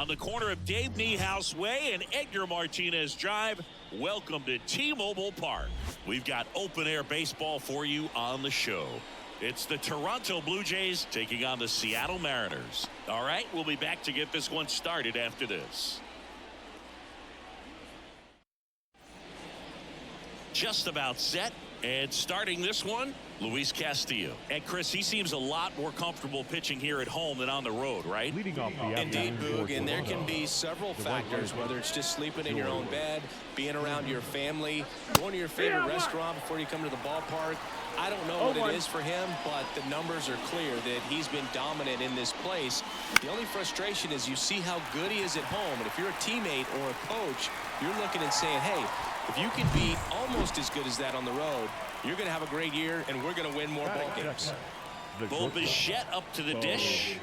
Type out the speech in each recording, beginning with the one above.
On the corner of Dave Niehaus Way and Edgar Martinez Drive, welcome to T-Mobile Park. We've got open-air baseball for you on the show. It's the Toronto Blue Jays taking on the Seattle Mariners. All right, we'll be back to get this one started after this. Just about set. And starting this one, Luis Castillo. And Chris, he seems a lot more comfortable pitching here at home than on the road, right? Indeed, Boog, and there can be several factors, whether it's just sleeping in your own bed, being around your family, going to your favorite restaurant before you come to the ballpark. I don't know what it is for him, but the numbers are clear that he's been dominant in this place. The only frustration is you see how good he is at home, and if you're a teammate or a coach, you're looking and saying, hey, if you can be almost as good as that on the road, you're going to have a great year, and we're going to win more ball games. Bo Bichette up to the dish.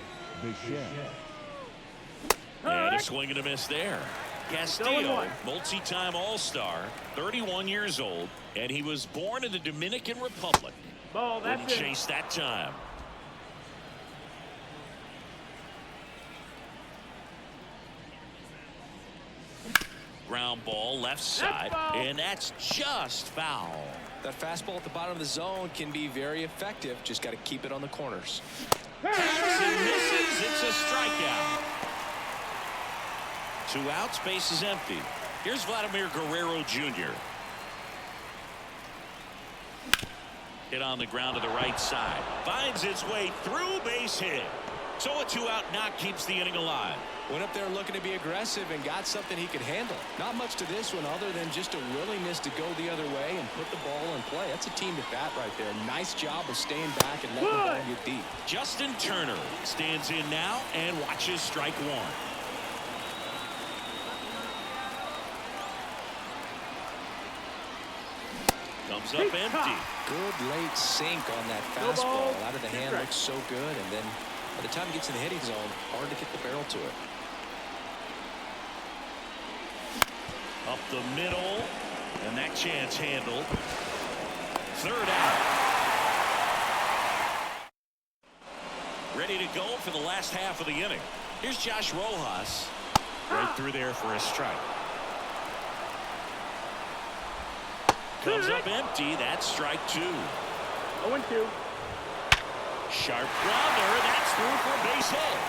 And a swing and a miss there. Castillo, multi-time All-Star, 31 years old, and he was born in the Dominican Republic. Wouldn't chase that time. Ground ball left side, and that's just foul. That fastball at the bottom of the zone can be very effective. Just got to keep it on the corners. Taps and misses. It's a strikeout. 2 outs, base is empty. Here's Vladimir Guerrero Jr. Hit on the ground to the right side. Finds its way through, base hit. So a 2-out knock keeps the inning alive. Went up there looking to be aggressive and got something he could handle. Not much to this one other than just a willingness to go the other way and put the ball in play. That's a team at bat right there. Nice job of staying back and letting the ball get deep. Justin Turner stands in now and watches strike one. Comes up empty. Good late sink on that fastball. Out of the hand, looks so good, and then by the time he gets in the hitting zone, hard to get the barrel to it. Up the middle, and that chance handled. 3rd out. Ready to go for the last half of the inning. Here's Josh Rojas. Right through there for a strike. Comes up empty. That's strike 2. 0-2. Sharp grounder. That's through for a base hit.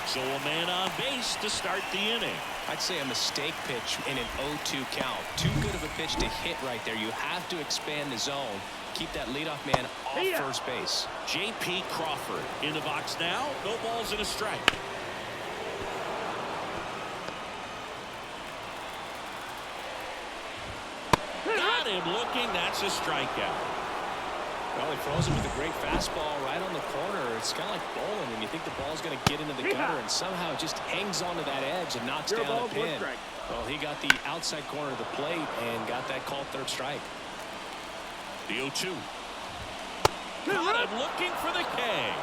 So a man on base to start the inning. I'd say a mistake pitch in an 0-2 count. Too good of a pitch to hit right there. You have to expand the zone. Keep that leadoff man off first base. J.P. Crawford in the box now. No balls and a strike. Got him looking. That's a strikeout. Well, he throws it with a great fastball right on the corner. It's kind of like bowling when you think the ball's going to get into the gutter, and somehow it just hangs onto that edge and knocks down the pin. Well, he got the outside corner of the plate and got that called 3rd strike. The 0-2. Got him looking for the K.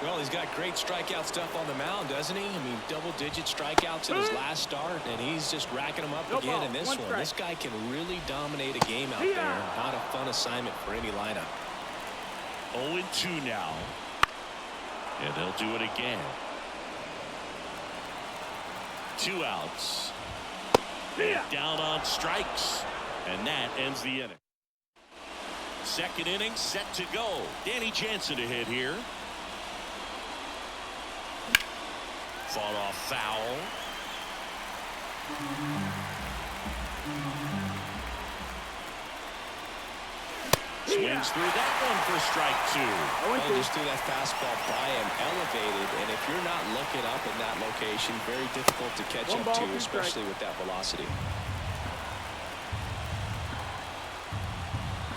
Well, he's got great strikeout stuff on the mound, doesn't he? I mean, double-digit strikeouts in his last start, and he's just racking them up again in this one. This guy can really dominate a game out there. Not a fun assignment for any lineup. 0-2 now. And they'll do it again. 2 outs. And down on strikes. And that ends the inning. 2nd inning set to go. Danny Jansen to hit here. Fought off foul. Swings through that one for strike 2. And just threw that fastball by him, elevated, and if you're not looking up in that location, very difficult to catch up to, especially with that velocity.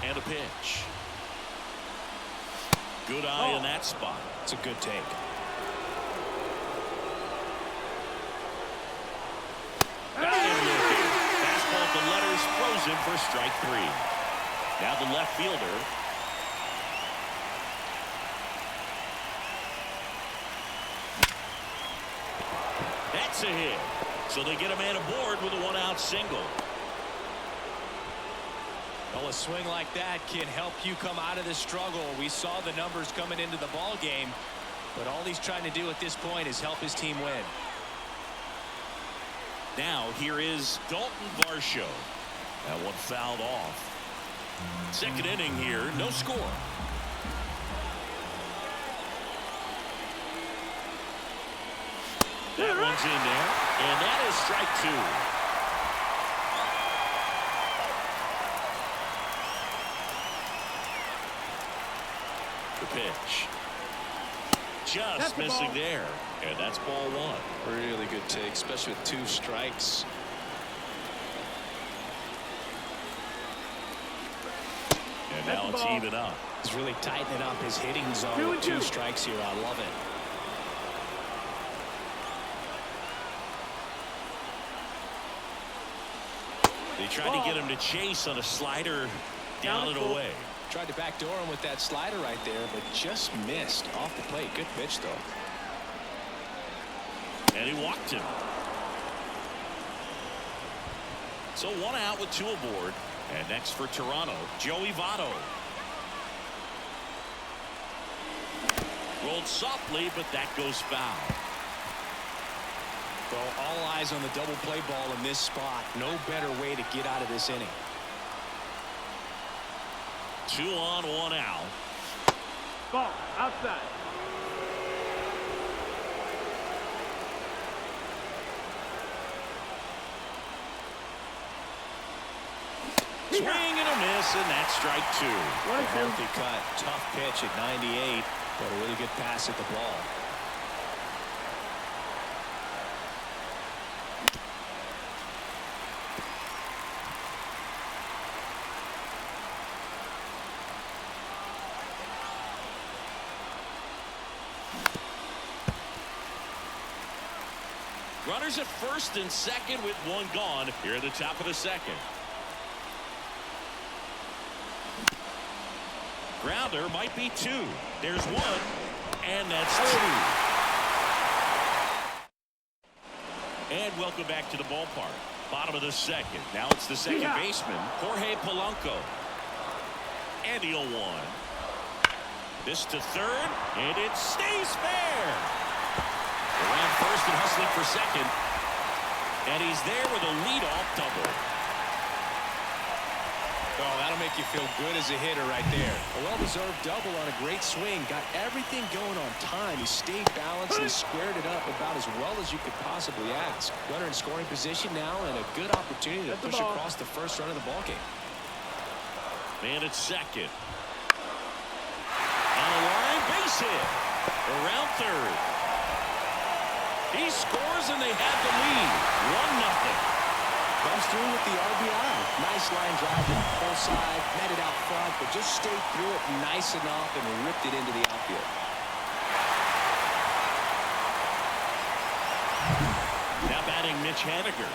And a pitch. Good eye in that spot. It's a good take. Got him looking. Fastball at the letters, frozen for strike 3. Now the left fielder. That's a hit. So they get a man aboard with a 1-out single. Well, a swing like that can help you come out of the struggle. We saw the numbers coming into the ball game. But all he's trying to do at this point is help his team win. Now here is Dalton Varsho. That one fouled off. Second inning here, no score. That one's in there, and that is strike two. The pitch. Just missing there, and that's ball one. Really good take, especially with 2 strikes. And now it's even up. He's really tightening up his hitting zone with 2 strikes here. I love it. They tried to get him to chase on a slider down and away. Tried to backdoor him with that slider right there, but just missed off the plate. Good pitch, though. And he walked him. So 1 out with 2 aboard. And next for Toronto, Joey Votto. Rolled softly, but that goes foul. Well, all eyes on the double play ball in this spot. No better way to get out of this inning. 2 on, 1 out. Ball outside. Swing and a miss, and that's strike 2. A healthy cut. Tough pitch at 98, but a really good pass at the ball. Runners at first and second with 1 gone here at the top of the second. Grounder might be 2. There's 1, and that's 2. And welcome back to the ballpark. Bottom of the second. Now it's the second baseman, Jorge Polanco. And the 0-1. This to third, and it stays fair. Around first and hustling for second. And he's there with a leadoff double. Oh, that'll make you feel good as a hitter right there. A well-deserved double on a great swing. Got everything going on time. He stayed balanced and he squared it up about as well as you could possibly ask. Runner in scoring position now and a good opportunity to push across the first run of the ballgame. Man at second. On the line, base hit. Around third. He scores and they have the lead. 1-0. Comes through with the RBI. Nice line drive to the full side, met it out front, but just stayed through it nice enough and ripped it into the outfield. Now batting Mitch Haniger.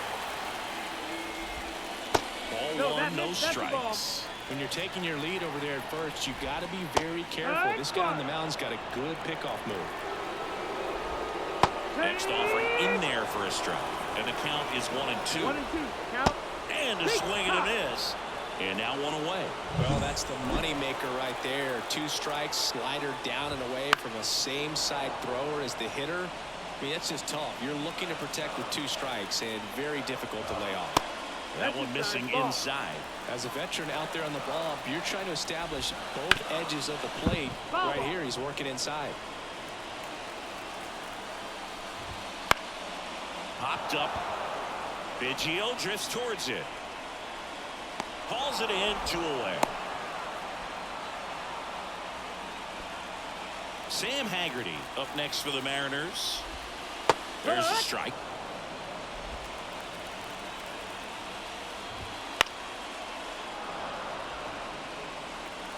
Ball 1, no strikes. When you're taking your lead over there at first, you've got to be very careful. This guy on the mound's got a good pickoff move. Next offering in there for a strike. And the count is 1-2. 1-2. Count. And a swing and a miss. And now 1 away. Well, that's the money maker right there. 2 strikes, slider down and away from a same side thrower as the hitter. I mean, that's just tough. You're looking to protect with 2 strikes and very difficult to lay off. That one missing inside. As a veteran out there on the ball, you're trying to establish both edges of the plate. Right here, he's working inside. Popped up. Biggio drifts towards it. Hauls it in, 2 away. Sam Haggerty up next for the Mariners. There's a strike.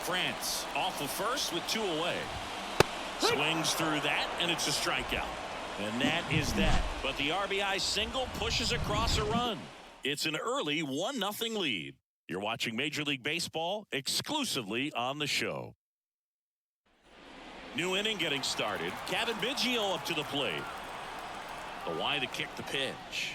France off of first with 2 away. Swings through that, and it's a strikeout. And that is that. But the RBI single pushes across a run. It's an early 1-0 lead. You're watching Major League Baseball exclusively on the show. New inning getting started. Cavan Biggio up to the plate. The wide to kick the pitch.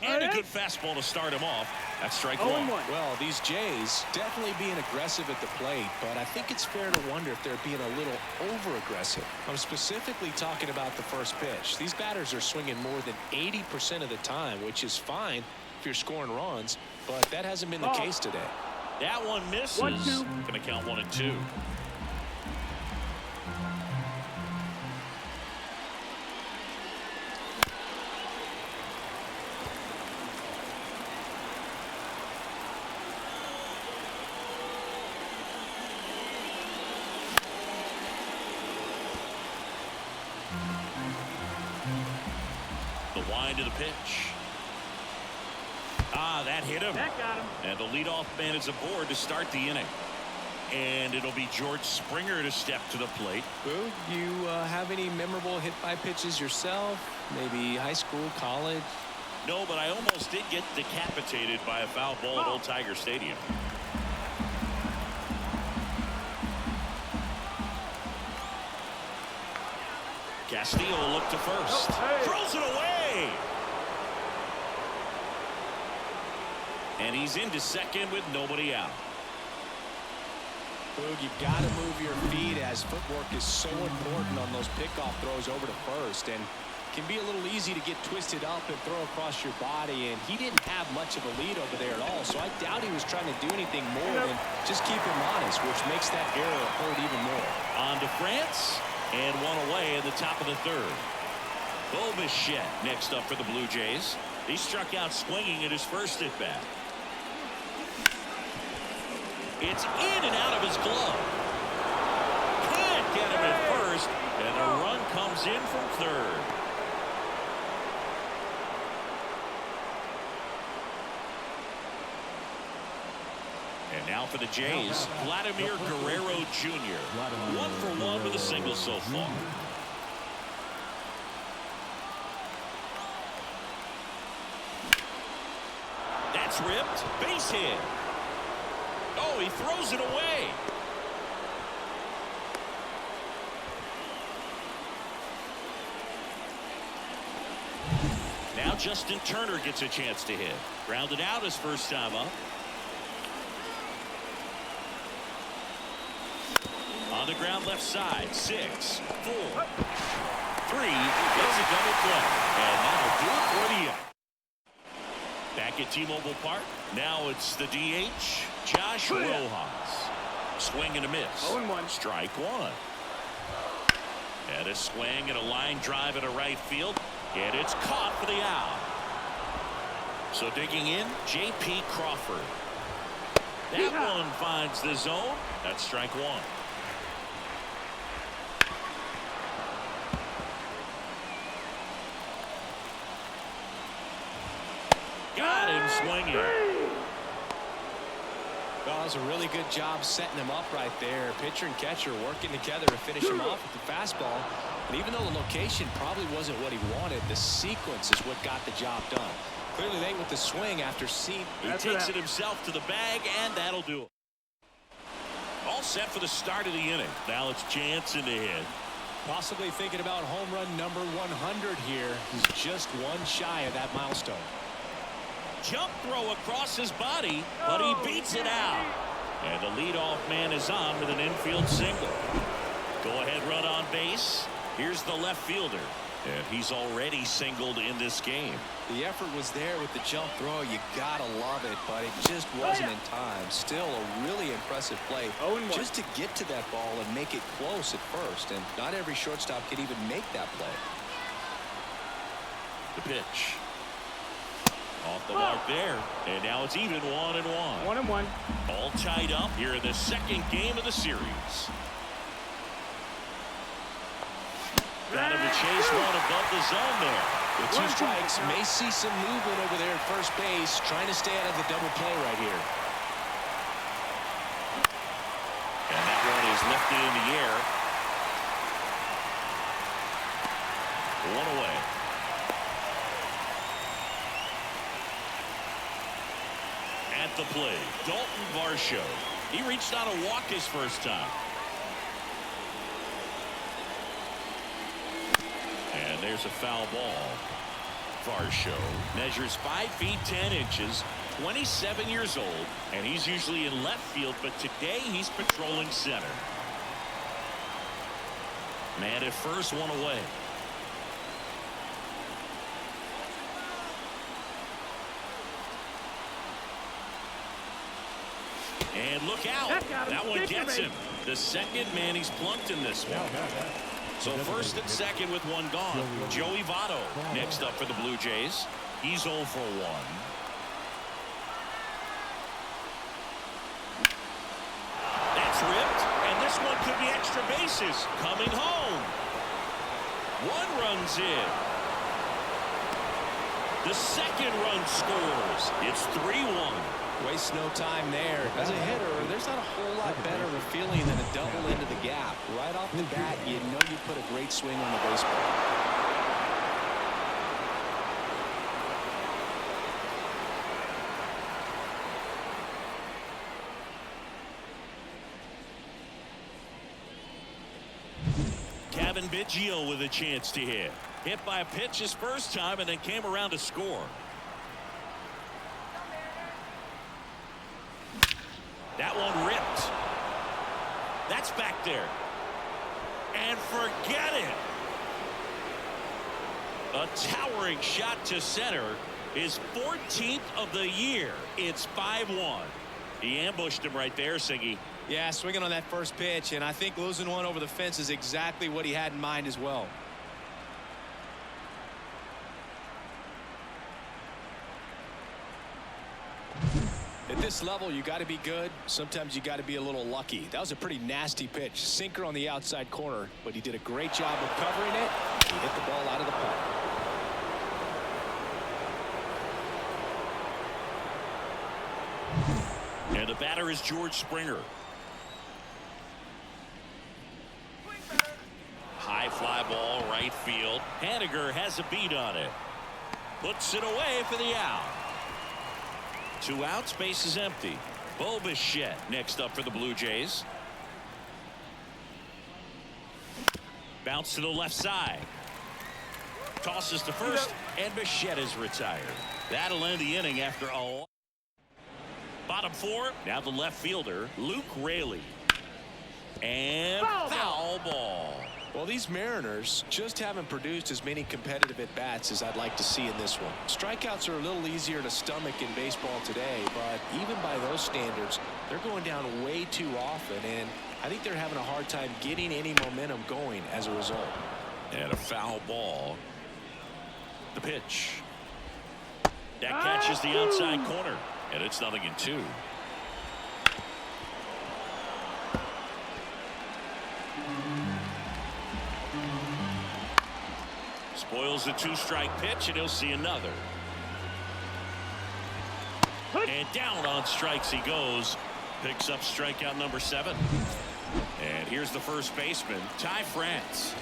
And a good fastball to start him off. That's strike one. Well, these Jays definitely being aggressive at the plate, but I think it's fair to wonder if they're being a little over-aggressive. I'm specifically talking about the first pitch. These batters are swinging more than 80% of the time, which is fine if you're scoring runs, but that hasn't been the case today. That one misses. 1-2. Going to count 1-2. The wind of the pitch. That hit him. That got him. And the leadoff man is aboard to start the inning. And it'll be George Springer to step to the plate. Boog, you have any memorable hit-by pitches yourself? Maybe high school, college? No, but I almost did get decapitated by a foul ball at Old Tiger Stadium. Castillo will look to first. Throws it away. And he's into second with nobody out. Boog, you've got to move your feet as footwork is so important on those pickoff throws over to first, and can be a little easy to get twisted up and throw across your body, and he didn't have much of a lead over there at all, so I doubt he was trying to do anything more than just keep him honest, which makes that error hurt even more. On to France, and one away in the top of the third. Bichette next up for the Blue Jays. He struck out swinging at his first at bat. It's in and out of his glove. Can't get him at first, and the run comes in from third. And now for the Jays, Vladimir Guerrero Jr. 1-for-1 with a single so far. That's ripped. Base hit. Oh, he throws it away. Now Justin Turner gets a chance to hit. Grounded out his first time up. On the ground left side. 6, 4, 3. Gets a double play. And that'll do it for the end. Back at T-Mobile Park. Now it's the DH, Josh Rojas. Swing and a miss. 0-1. Strike one. And a swing and a line drive into right field. And it's caught for the out. So digging in, J.P. Crawford. That one finds the zone. That's strike one. Got him swinging. Well, it was a really good job setting him up right there. Pitcher and catcher working together to finish him off with the fastball. And even though the location probably wasn't what he wanted, the sequence is what got the job done. Clearly late with the swing after seat. He takes it himself to the bag, and that'll do it. All set for the start of the inning. Now it's Jansen to hit. Possibly thinking about home run number 100 here. He's just one shy of that milestone. Jump throw across his body, but he beats it out. And the leadoff man is on with an infield single. Go-ahead run on base. Here's the left fielder. And he's already singled in this game. The effort was there with the jump throw. You gotta love it, but it just wasn't in time. Still a really impressive play. Just to get to that ball and make it close at first. And not every shortstop can even make that play. The pitch. Off the mark there. And now it's even 1-1. 1-1. All tied up here in the second game of the series. Got him to chase one above the zone there. With two strikes, may see some movement over there at first base, trying to stay out of the double play right here. And that one is lifted in the air. One away. At the plate, Dalton Varsho. He reached out a walk his first time. And there's a foul ball. Varsho measures 5 feet 10 inches, 27 years old, and he's usually in left field, but today he's patrolling center. Man at first, one away. And look out. That one gets him. The second man he's plunked in this one. So first and second with one gone. Joey Votto next up for the Blue Jays. He's 0 for 1. That's ripped. And this one could be extra bases. Coming home. 1 run's in. The second run scores. It's 3-1. Waste no time there. As a hitter, there's not a whole lot better of a feeling than a double into the gap. Right off the bat, you know you put a great swing on the baseball. Cavan Biggio with a chance to hit. Hit by a pitch his first time and then came around to score. That one ripped. That's back there. And forget it. A towering shot to center. His 14th of the year. It's 5-1. He ambushed him right there, Siggy. Yeah, swinging on that first pitch, and I think losing one over the fence is exactly what he had in mind as well. At this level, you got to be good. Sometimes you got to be a little lucky. That was a pretty nasty pitch. Sinker on the outside corner, but he did a great job of covering it. He hit the ball out of the park. And the batter is George Springer. High fly ball, right field. Haniger has a beat on it. Puts it away for the out. 2 outs, base is empty. Bichette next up for the Blue Jays. Bounce to the left side. Tosses to first, and Bichette is retired. That'll end the inning after all. Bottom 4, now the left fielder, Luke Raley. And foul ball. Well, these Mariners just haven't produced as many competitive at-bats as I'd like to see in this one. Strikeouts are a little easier to stomach in baseball today, but even by those standards, they're going down way too often, and I think they're having a hard time getting any momentum going as a result. And a foul ball. The pitch. That catches the outside corner, and it's 0-2. Spoils the 2-strike pitch, and he'll see another. And down on strikes he goes. Picks up strikeout number 7. And here's the first baseman, Ty France.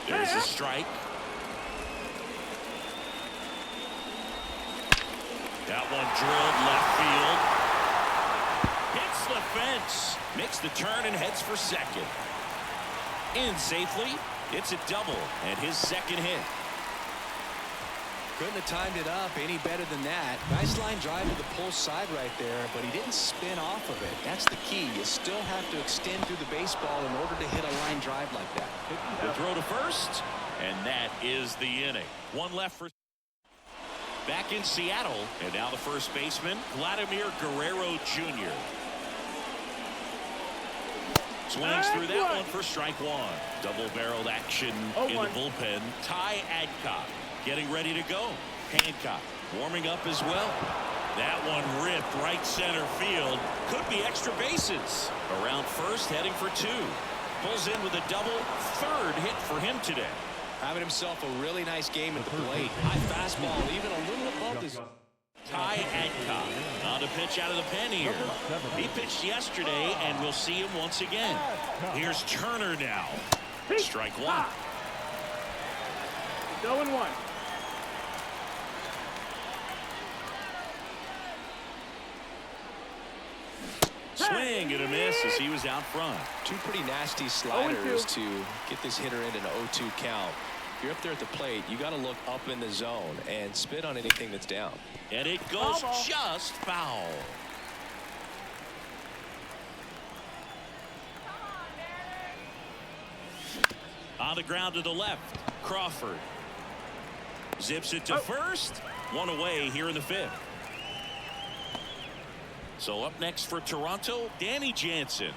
There's a strike. That one drilled left field. Hits the fence. Makes the turn and heads for second. In safely. It's a double and his second hit. Couldn't have timed it up any better than that. Nice line drive to the pull side right there, but he didn't spin off of it. That's the key. You still have to extend through the baseball in order to hit a line drive like that. The throw to first, and that is the inning. One left for back in Seattle, and now the first baseman, Vladimir Guerrero Jr. Swings through that one for strike 1. Double-barreled action in the bullpen. Ty Adcock getting ready to go. Hancock warming up as well. That one ripped right center field. Could be extra bases. Around first, heading for 2. Pulls in with a double. 3rd hit for him today. Having himself a really nice game at the plate. High fastball, even a little above this. Ty Adcock on to pitch out of the pen here. He pitched yesterday, and we'll see him once again. Here's Turner now. Strike 1. 0-1. Swing and a miss as he was out front. 2 pretty nasty sliders to get this hitter in an 0-2 count. if you're up there at the plate, you got to look up in the zone and spit on anything that's down. And it goes just foul. On the ground to the left, Crawford zips it to first. One away here in the fifth. So up next for Toronto, Danny Jansen.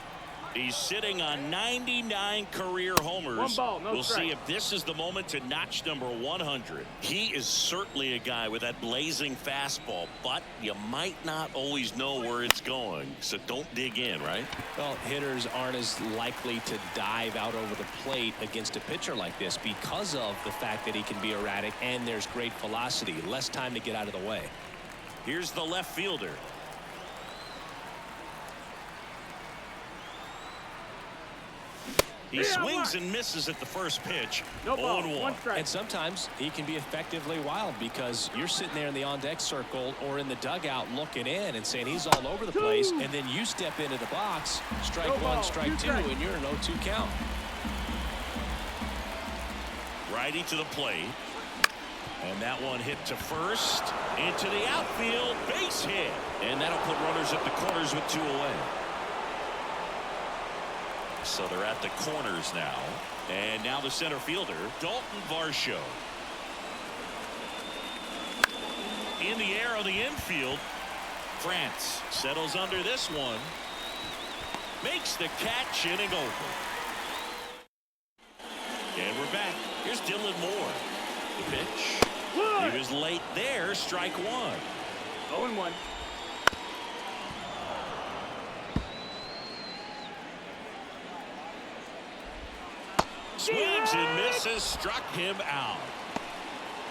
He's sitting on 99 career homers. One ball, no we'll strike. see if this is the moment to notch number 100. He is certainly a guy with that blazing fastball, but you might not always know where it's going, so don't dig in, right? Well, hitters aren't as likely to dive out over the plate against a pitcher like this because of the fact that he can be erratic and there's great velocity, less time to get out of the way. Here's the left fielder. He swings and misses at the first pitch. No ball, 0-1. one strike. And sometimes he can be effectively wild because you're sitting there in the on-deck circle or in the dugout looking in and saying he's all over the place, and then you step into the box, strike one, strike two, and you're an 0-2 count. Righty to the plate. And that one hit to first. Into the outfield. Base hit. And that'll put runners at the corners with 2 away. So they're at the corners now. And now the center fielder, Dalton Varsho. In the air on the infield. France settles under this one. Makes the catch, inning over. And we're back. Here's Dylan Moore. The pitch. He was late there. Strike one. 0-1. Swings and misses. Struck him out.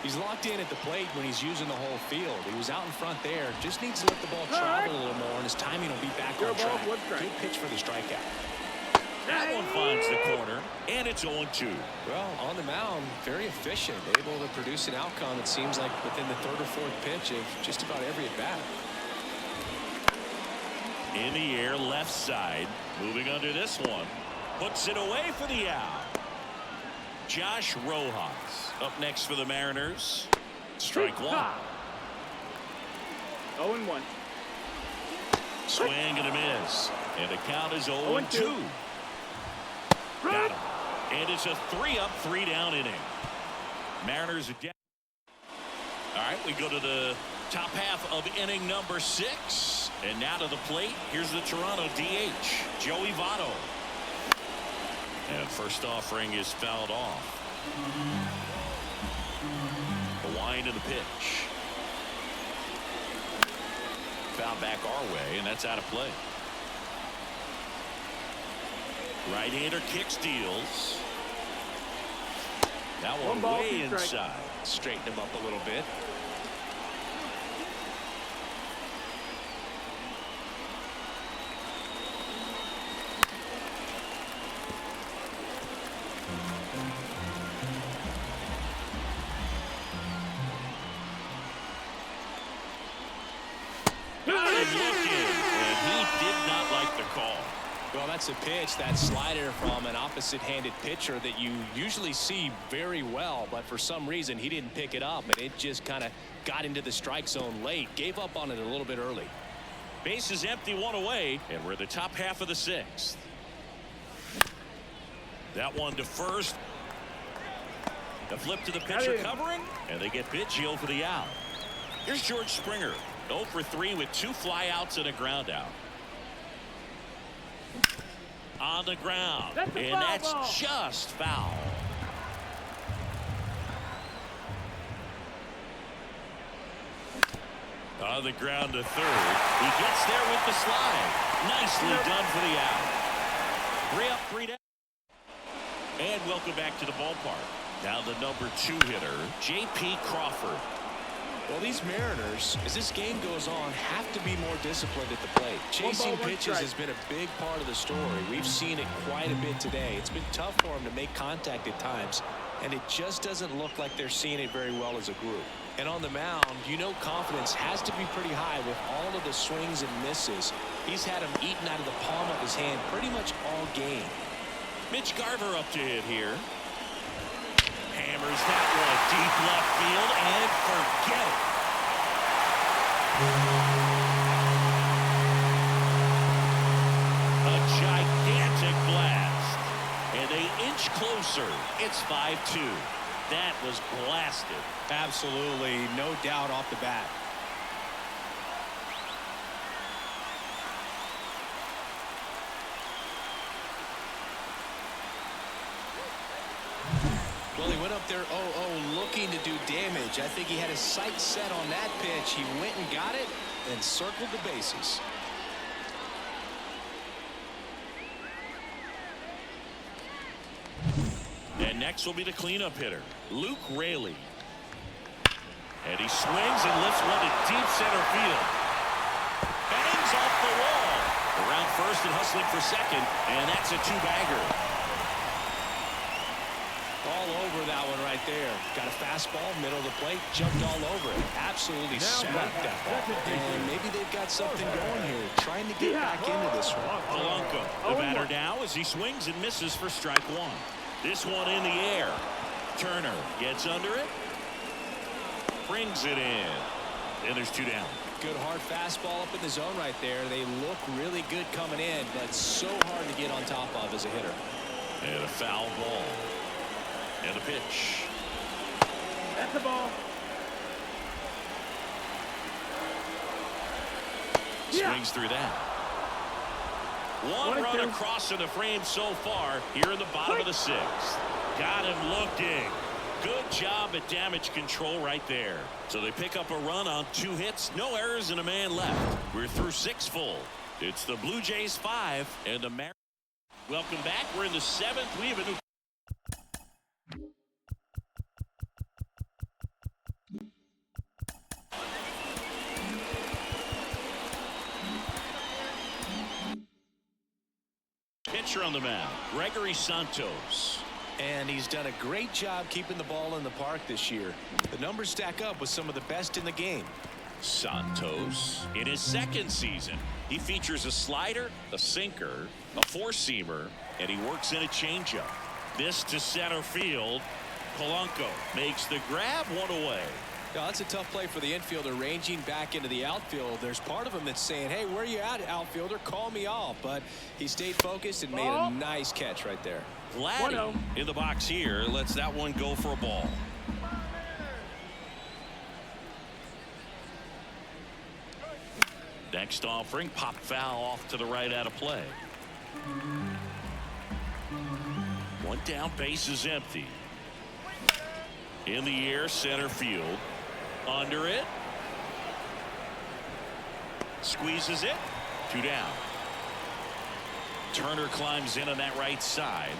He's locked in at the plate when he's using the whole field. He was out in front there. Just needs to let the ball travel a little more, and his timing will be back on track. Good pitch for the strikeout. That one finds the corner, and it's 0-2. Well, on the mound, very efficient, able to produce an outcome, it seems like, within the third or fourth pitch of just about every at-bat. In the air, left side. Moving under this one. Puts it away for the out. Josh Rojas up next for the Mariners. Strike one. 0-1. Swing and a miss. And the count is 0-2. Got him. And it's a 3-up, 3-down inning. Mariners are down. All right, we go to the top half of inning number 6. And now to the plate. Here's the Toronto DH, Joey Votto. And first offering is fouled off. The wind of the pitch. Foul back our way, and that's out of play. Right-hander kicks, deals. That one way inside. Straighten him up a little bit. Well, that's a pitch, that slider from an opposite-handed pitcher that you usually see very well, but for some reason he didn't pick it up, and it just kind of got into the strike zone late. Gave up on it a little bit early. Base is empty, one away, and we're the top half of the 6th. That one to first. The flip to the pitcher covering, and they get Biggio for the out. Here's George Springer, 0 for 3 with 2 flyouts and a ground out. On the ground, and that's just foul. On the ground to third. He gets there with the slide. Nicely done for the out. 3 up, 3 down. And welcome back to the ballpark. Now the number 2 hitter, J.P. Crawford. Well, these Mariners, as this game goes on, have to be more disciplined at the plate. Chasing pitches has been a big part of the story. We've seen it quite a bit today. It's been tough for them to make contact at times, and it just doesn't look like they're seeing it very well as a group. And on the mound, you know confidence has to be pretty high with all of the swings and misses. He's had them eaten out of the palm of his hand pretty much all game. MItch Garver up to hit here. Hammer Hammers that one deep left field and forget it. A gigantic blast. And they inch closer. It's 5-2. That was blasted. Absolutely, no doubt off the bat. Well, he went up there 0-0 looking to do damage. I think he had his sights set on that pitch. He went and got it and circled the bases. And next will be the cleanup hitter, Luke Raley. And he swings and lifts one to deep center field. Bangs off the wall. Around first and hustling for second, and that's a two-bagger. All over that one right there. Got a fastball, middle of the plate, jumped all over it. Absolutely smacked that ball. And maybe they've got something going here, trying to get back into this one. Polanco, the batter now as he swings and misses for strike one. This one in the air. Turner gets under it. Brings it in. And there's two down. Good hard fastball up in the zone right there. They look really good coming in, but so hard to get on top of as a hitter. And a foul ball. And a pitch. That's the ball. Swings through that. One run across in the frame so far here in the bottom of the sixth. Got him looking. Good job at damage control right there. So they pick up a run on 2 hits, no errors, and a man left. We're through 6 full. It's the Blue Jays 5 and the Mariners. Welcome back. We're in the 7th. We have a new pitcher on the mound, Gregory Santos. And he's done a great job keeping the ball in the park this year. The numbers stack up with some of the best in the game. Santos, in his 2nd season, he features a slider, a sinker, a 4-seamer, and he works in a changeup. This to center field. Polanco makes the grab, one away. Yeah, that's a tough play for the infielder ranging back into the outfield. There's part of him that's saying, hey, where you at, outfielder? Call me off. But he stayed focused and made a nice catch right there. Vladdy in the box here lets that one go for a ball. Next offering, pop foul off to the right out of play. One down, base is empty. In the air, center field. Under it. Squeezes it. 2 down. Turner climbs in on that right side.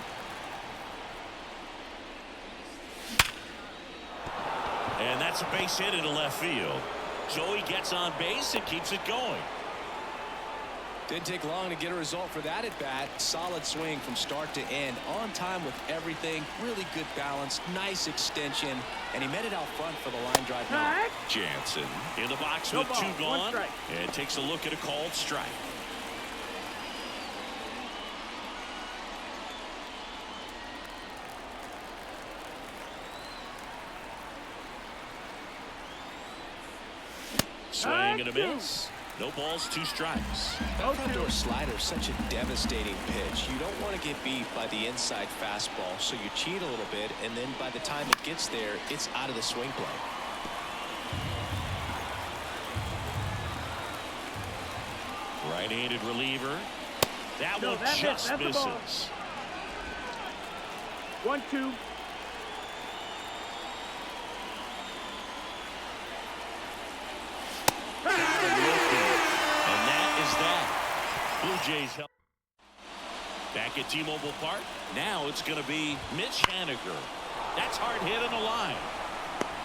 And that's a base hit into left field. So he gets on base and keeps it going. Didn't take long to get a result for that at bat. Solid swing from start to end. On time with everything. Really good balance. Nice extension. And he met it out front for the line drive. Jansen in the box with 2 gone. And takes a look at a called strike. Swing and a miss. No balls, 2 strikes. That front door slider is such a devastating pitch. You don't want to get beat by the inside fastball, so you cheat a little bit, and then by the time it gets there, it's out of the swing play. Right-handed reliever. That one just misses. 1-2. And that is that. Blue Jays help. Back at T-Mobile Park. Now it's going to be Mitch Haniger. That's hard hit on the line.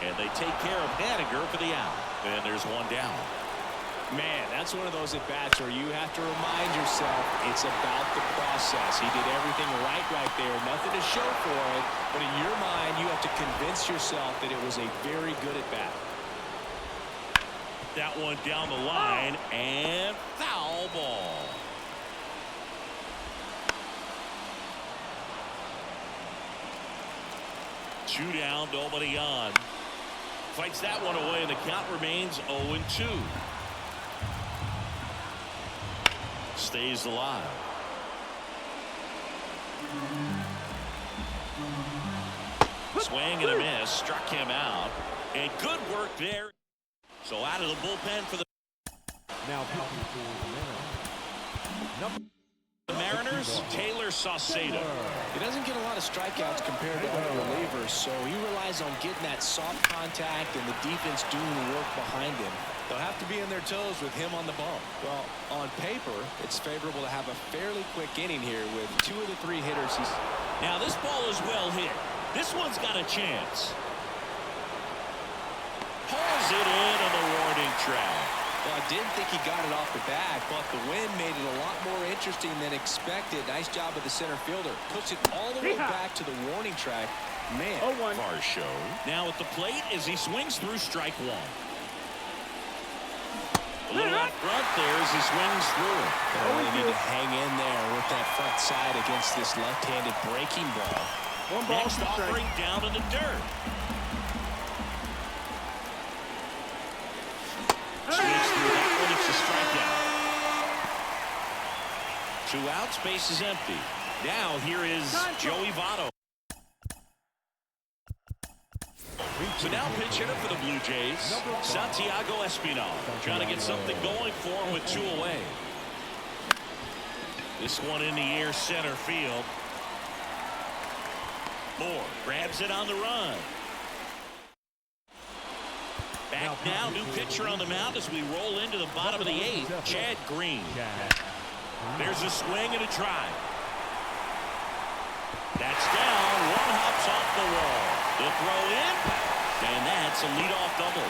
And they take care of Haniger for the out. And there's 1 down. Man, that's one of those at-bats where you have to remind yourself it's about the process. He did everything right there. Nothing to show for it. But in your mind, you have to convince yourself that it was a very good at-bat. That one down the line and foul ball. 2 down, nobody on. Fights that one away, and the count remains 0-2. Stays alive. Swing and a miss. Struck him out. And good work there. So out of the bullpen for the Mariners, Taylor Saucedo. He doesn't get a lot of strikeouts compared to other relievers, so he relies on getting that soft contact and the defense doing the work behind him. They'll have to be on their toes with him on the bump. Well, on paper, it's favorable to have a fairly quick inning here with 2 of the 3 hitters. Now this ball is well hit. This one's got a chance. Pulls it in on the warning track. Well, I didn't think he got it off the bat, but the wind made it a lot more interesting than expected. Nice job of the center fielder. Puts it all the way back to the warning track. Man, far show. Now at the plate as he swings through strike 1. A little up front there as he swings through it. They need to hang in there with that front side against this left-handed breaking ball. Next offering down in the dirt. Swings through that one. It's a strikeout. 2 outs, base is empty. Now here is Joey Votto. So now pinch hitter for the Blue Jays, Santiago Espinal, trying to get something going for him with 2 away. This one in the air, center field. Moore grabs it on the run. Back now, new pitcher on the mound as we roll into the bottom of the 8th, Chad Green. There's a swing and a drive. That's down. 1 hops off the wall. The throw in, and that's a leadoff double.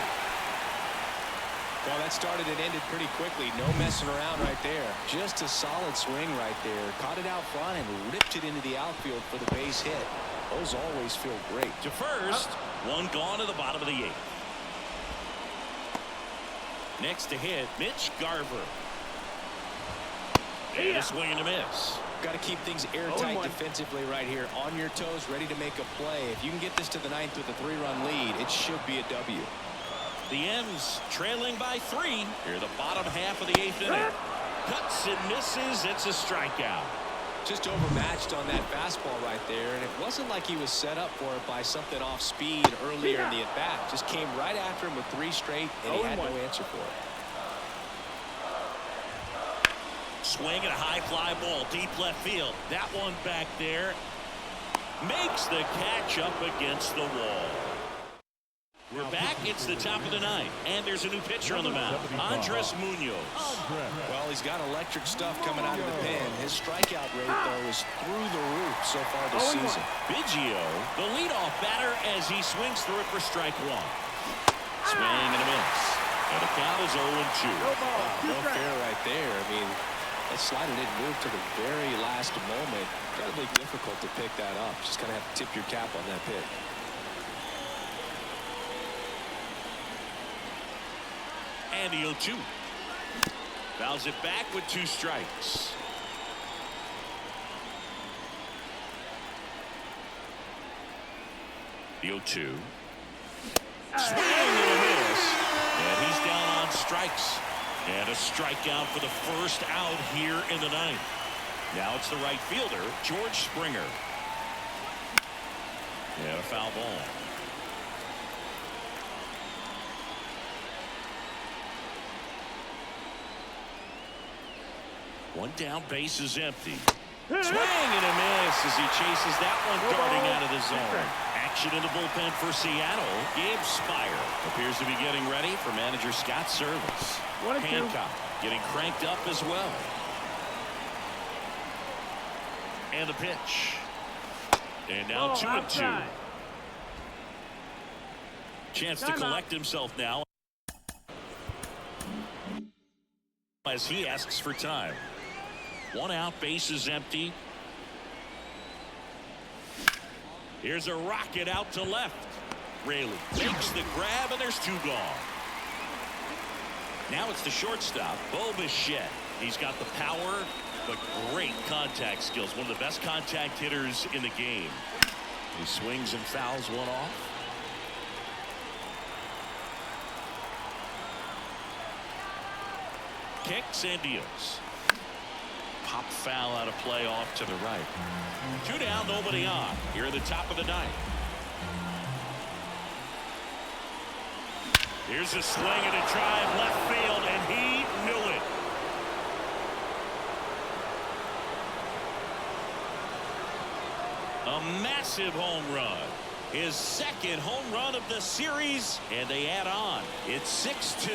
Well, that started and ended pretty quickly. No messing around right there. Just a solid swing right there. Caught it out front and ripped it into the outfield for the base hit. Those always feel great. To first, 1 gone to the bottom of the 8th. Next to hit, MItch Garver. And a swing and a miss. Got to keep things airtight defensively right here. On your toes, ready to make a play. If you can get this to the 9th with a 3-run lead, it should be a W. The M's trailing by 3. Here the bottom half of the 8th inning. Cuts and misses. It's a strikeout. Just overmatched on that fastball right there, and it wasn't like he was set up for it by something off speed earlier in the at-bat. Just came right after him with 3 straight, and he had no answer for it. Swing and a high fly ball deep left field. That one back there makes the catch up against the wall. We're back. It's the top of the 9th, and there's a new pitcher on the mound, Andres Munoz. Well, he's got electric stuff coming out of the pen. His strikeout rate, though, is through the roof so far this season. Biggio, the leadoff batter, as he swings through it for strike 1. Swing and a miss. And the count is 0-2. No fair right there. I mean, that slider didn't move to the very last moment. Incredibly difficult to pick that up. Just kind of have to tip your cap on that pitch. And the 0-2. Fouls it back with 2 strikes. The 0-2. Swing and a miss. And he's down on strikes. And a strikeout for the first out here in the 9th. Now it's the right fielder, George Springer. And a foul ball. One down, base is empty. Swing and a miss as he chases that one darting out of the zone. Action in the bullpen for Seattle. Gabe Spire appears to be getting ready for manager Scott's service. Hancock getting cranked up as well. And the pitch. And now 2-2. Chance to collect himself now as he asks for time. 1 out, base is empty. Here's a rocket out to left. Raley makes the grab, and there's 2 gone. Now it's the shortstop, Bichette. He's got the power, but great contact skills. One of the best contact hitters in the game. He swings and fouls one off. Kicks and deals. Pop foul out of play off to the right. 2 down, nobody on. Here at the top of the ninth. Here's a swing and a drive left field, and he knew it. A massive home run. His second home run of the series, and they add on. It's 6-2.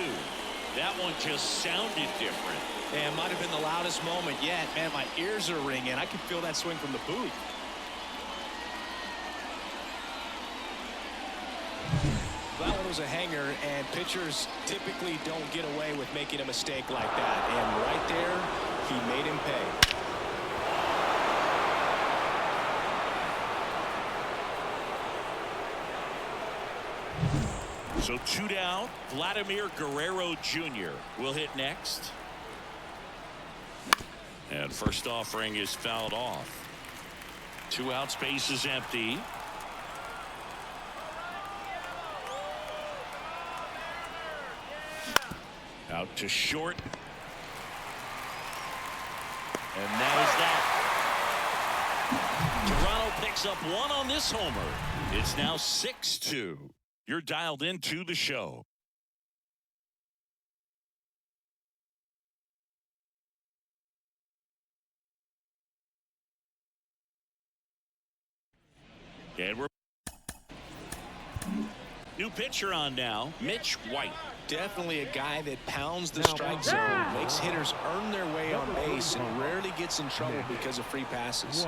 That one just sounded different. And might have been the loudest moment yet. Man, my ears are ringing. I can feel that swing from the booth. That one was a hanger, and pitchers typically don't get away with making a mistake like that. And right there, he made him pay. So 2 down. Vladimir Guerrero Jr. will hit next. And first offering is fouled off. 2 outs, base is empty. Out to short. And that is that. Toronto picks up 1 on this homer. It's now 6-2. You're dialed into the show. And we're new pitcher on now, MItch White. Definitely a guy that pounds the strike zone, makes hitters earn their way on base, and rarely gets in trouble because of free passes.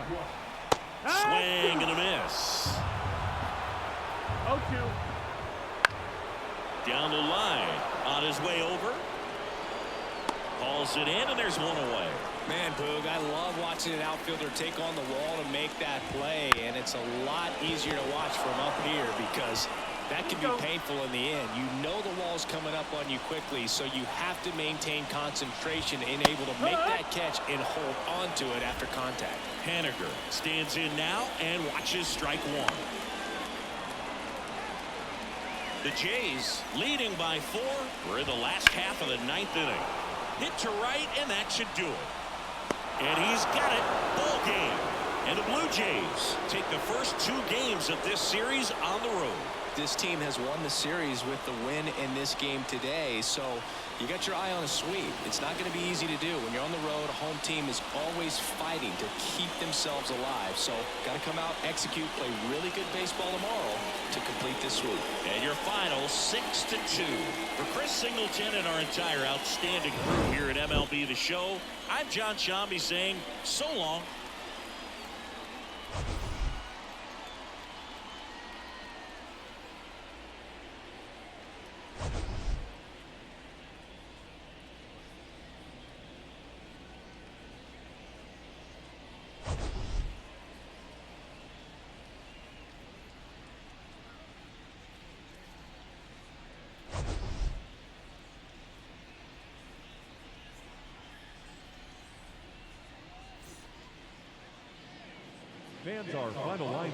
Swing and a miss. 0-2. Down the line, on his way over. Calls it in, and there's 1 away. Man, Boog, I love watching an outfielder take on the wall to make that play, and it's a lot easier to watch from up here because that can be painful in the end. You know the wall's coming up on you quickly, so you have to maintain concentration and able to make that catch and hold on to it after contact. Haniger stands in now and watches strike 1. The Jays leading by 4. We're in the last half of the 9th inning. Hit to right, and that should do it. And he's got it. Ball game. And the Blue Jays take the first 2 games of this series on the road. This team has won the series with the win in this game today, so you got your eye on a sweep. It's not going to be easy to do. When you're on the road, a home team is always fighting to keep themselves alive. So got to come out, execute, play really good baseball tomorrow to complete this sweep. And your final 6-2. For Chris Singleton and our entire outstanding crew here at MLB The Show, I'm John Shambi saying so long. Fans are finalizing.